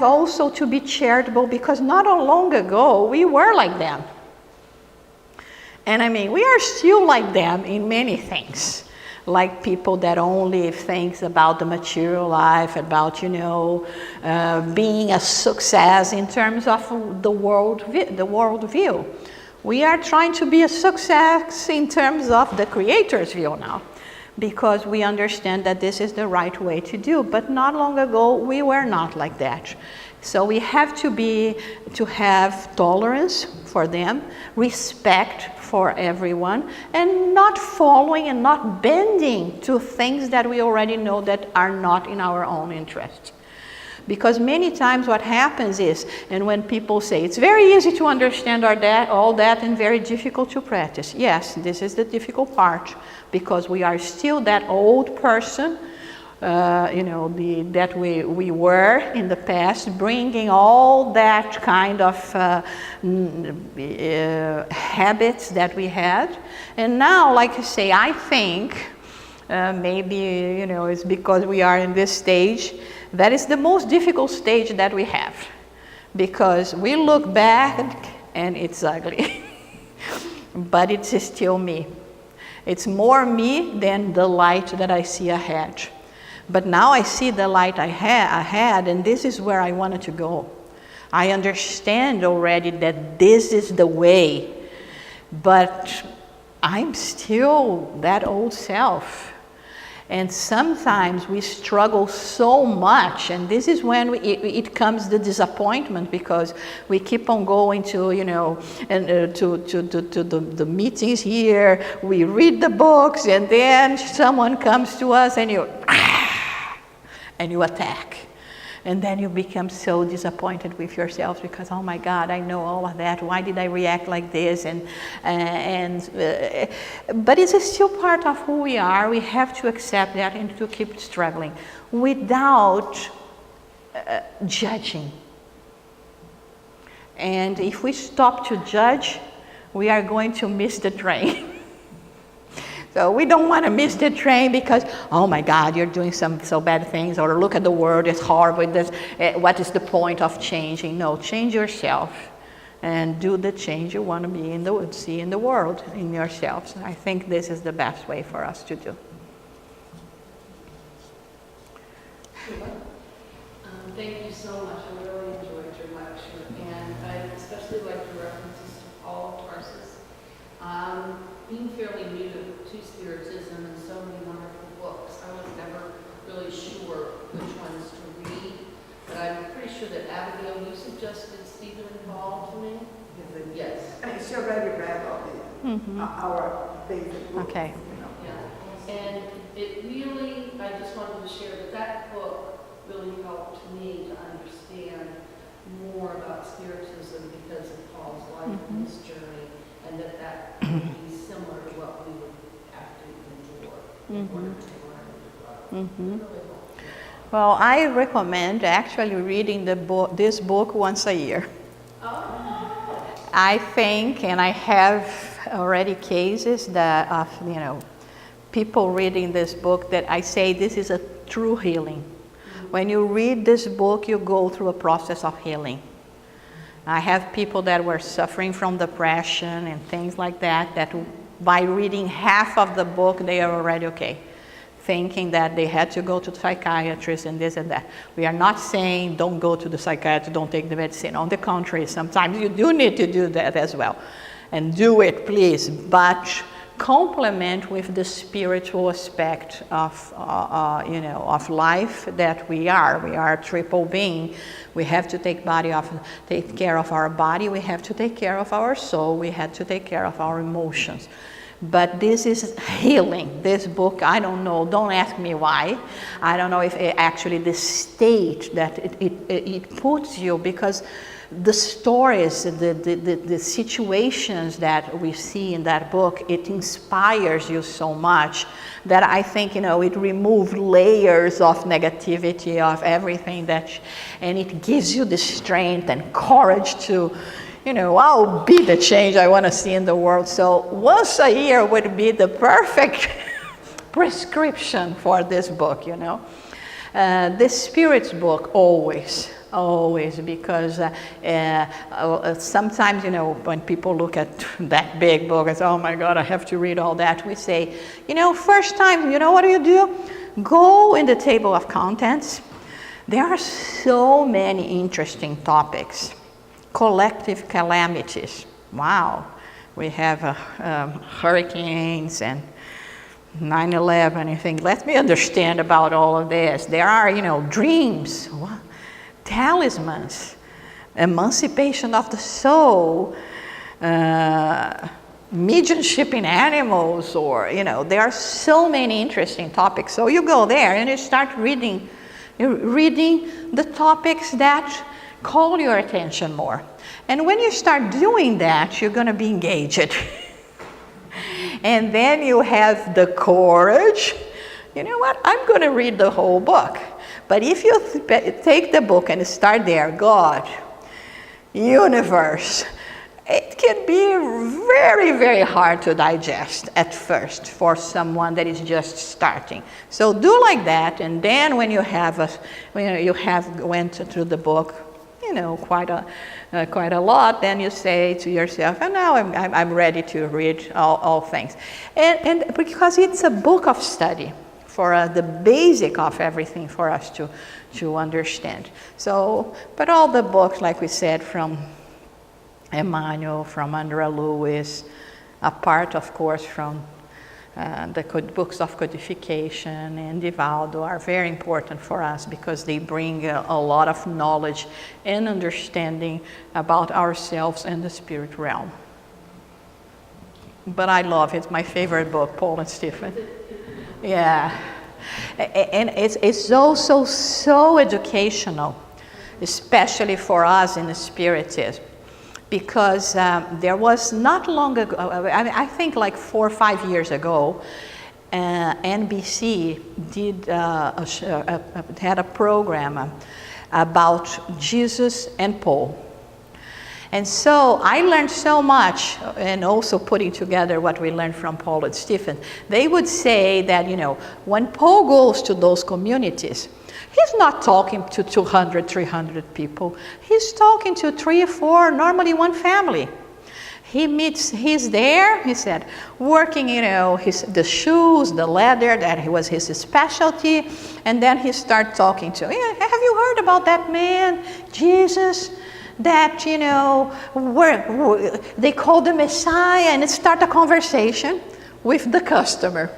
also to be charitable, because not long ago we were like them. And I mean, we are still like them in many things. Like people that only think about the material life, about, being a success in terms of the world view. We are trying to be a success in terms of the Creator's view now, because we understand that this is the right way to do. But not long ago, we were not like that. So we have to have tolerance for them, respect for everyone, and not following and not bending to things that we already know that are not in our own interest. Because many times what happens is, and when people say, it's very easy to understand all that and very difficult to practice. Yes, this is the difficult part, because we are still that old person, that we were in the past, bringing all that kind of habits that we had. And now, like I say, I think maybe, it's because we are in this stage. That is the most difficult stage that we have, because we look back and it's ugly, but it's still me. It's more me than the light that I see ahead. But now I see the light ahead, and this is where I wanted to go. I understand already that this is the way, but I'm still that old self. And sometimes we struggle so much, and this is when it comes the disappointment, because we keep on going to, to the meetings here, we read the books, and then someone comes to us and you attack. And then you become so disappointed with yourself, because, oh my God, I know all of that. Why did I react like this? But it's still part of who we are. We have to accept that and to keep struggling without judging. And if we stop to judge, we are going to miss the train. So we don't want to miss the train because, oh my God, you're doing some so bad things, or look at the world, it's horrible. What is the point of changing? No, change yourself and do the change you want to see in the world, in yourselves. I think this is the best way for us to do. Thank you so much. I really enjoyed your lecture, and I especially like the references to Paul of Tarsus. Being fairly new to Spiritism and so many wonderful books, I was never really sure which ones to read, but I'm pretty sure that Abigail, you suggested Stephen and Paul to me? Yes. And she already read all our basic books. Okay. Yeah. And it really, I just wanted to share that book really helped me to understand more about Spiritism because of Paul's life and his journey, and that would be similar to what we would have to endure in order to learn. Really helpful. Well, I recommend actually reading this book once a year. Oh. I think, and I have already cases that of people reading this book that I say this is a true healing. When you read this book, you go through a process of healing. I have people that were suffering from depression and things like that by reading half of the book, they are already okay, thinking that they had to go to the psychiatrist and this and that. We are not saying don't go to the psychiatrist, don't take the medicine. On the contrary, sometimes you do need to do that as well. And do it, please, but complement with the spiritual aspect of life that we are. We are a triple being. We have to take care of our body. We have to take care of our soul. We have to take care of our emotions. But this is healing. This book, I don't know. Don't ask me why. I don't know if actually the state that it puts you, because the stories, the situations that we see in that book, it inspires you so much that I think, it removes layers of negativity, of everything and it gives you the strength and courage to, I'll be the change I want to see in the world. So once a year would be the perfect prescription for this book, The Spirit's book, always. always, because sometimes, when people look at that big book and say, oh my God, I have to read all that, we say, first time, what do? Go in the table of contents. There are so many interesting topics. Collective calamities. Wow. We have hurricanes and 9/11. You think, let me understand about all of this. There are, dreams, talismans, emancipation of the soul, mediumship in animals, or, there are so many interesting topics. So you go there and you start reading the topics that call your attention more. And when you start doing that, you're going to be engaged. And then you have the courage. You know what? I'm going to read the whole book. But if you take the book and start there, God, universe, it can be very, very hard to digest at first for someone that is just starting. So do like that, and then when you have went through the book, quite a lot, then you say to yourself, and now I'm ready to read all things, and because it's a book of study for the basic of everything for us to understand. So, but all the books, like we said, from Emmanuel, from Andrea Lewis, apart, of course, from the books of codification and Divaldo, are very important for us because they bring a lot of knowledge and understanding about ourselves and the spirit realm. But I love it. It's my favorite book, Paul and Stephen. Yeah. And it's also so educational, especially for us in the Spiritism. Because there was not long ago, I think like 4 or 5 years ago, NBC had a program about Jesus and Paul. And so I learned so much, and also putting together what we learned from Paul and Stephen. They would say that, when Paul goes to those communities, he's not talking to 200, 300 people. He's talking to 3 or 4, normally one family. He's there, he said, working, the shoes, the leather, that was his specialty. And then he started talking to, have you heard about that man, Jesus, that, they call the Messiah, and start a conversation with the customer.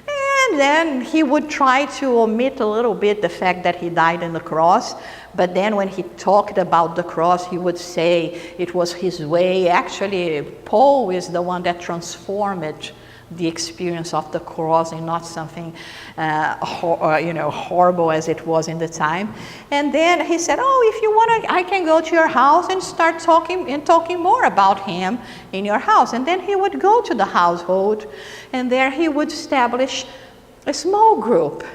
And then he would try to omit a little bit the fact that he died on the cross. But then when he talked about the cross, he would say it was his way. Actually, Paul is the one that transformed the experience of the cross and not something horrible as it was in the time. And then he said, if you want, I can go to your house and start talking more about him in your house. And then he would go to the household, and there he would establish a small group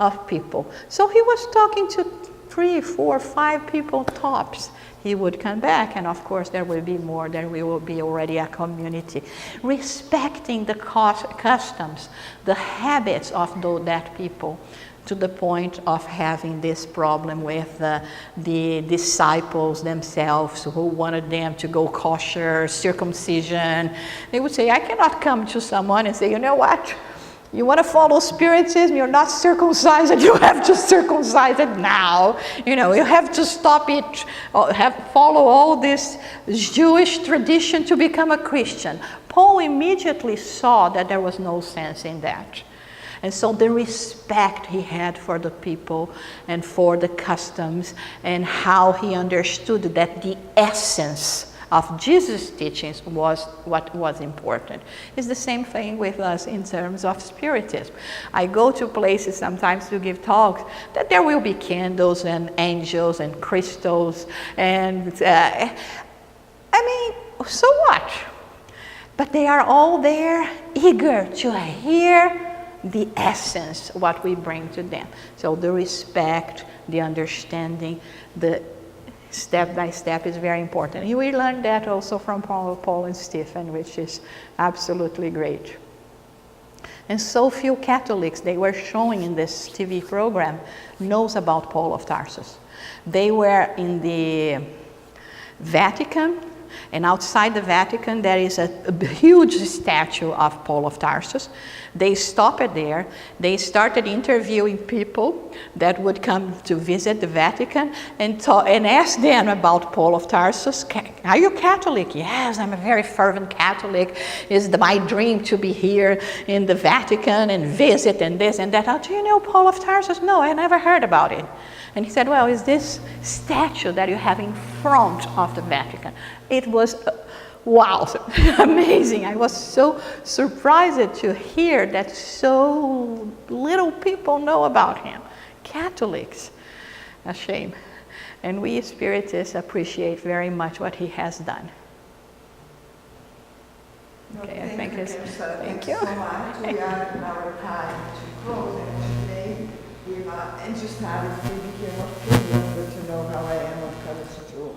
of people. So he was talking to 3, 4, 5 people tops. He would come back, and of course there will be more. There will be already a community. Respecting the customs, the habits of that people, to the point of having this problem with the disciples themselves who wanted them to go kosher, circumcision. They would say, I cannot come to someone and say, you know what? You want to follow Spiritism, you're not circumcised, and you have to circumcise it now. You have to stop it, follow all this Jewish tradition to become a Christian. Paul immediately saw that there was no sense in that. And so the respect he had for the people and for the customs, and how he understood that the essence of Jesus' teachings was what was important. It's the same thing with us in terms of Spiritism. I go to places sometimes to give talks that there will be candles and angels and crystals, and so what? But they are all there eager to hear the essence, what we bring to them. So the respect, the understanding, the step by step is very important. And we learned that also from Paul and Stephen, which is absolutely great. And so few Catholics, they were showing in this TV program, knows about Paul of Tarsus. They were in the Vatican, and outside the Vatican there is a huge statue of Paul of Tarsus. They stopped there. They started interviewing people that would come to visit the Vatican and ask them about Paul of Tarsus. Are you Catholic? Yes, I'm a very fervent Catholic. It's my dream to be here in the Vatican and visit and this and that. Oh, do you know Paul of Tarsus? No, I never heard about it. And he said, well, it's this statue that you have in front of the Vatican. It was, wow, amazing. I was so surprised to hear that so little people know about him. Catholics, a shame. And we Spiritists appreciate very much what he has done. Okay, I think it's, thank you. So much. We are in our time to close, and today we are Jussara, we became a friend to know how I am when it comes to,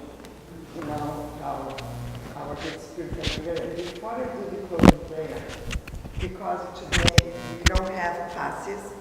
how our good spirit comes together. And before I do the closing prayer, because today we don't have classes,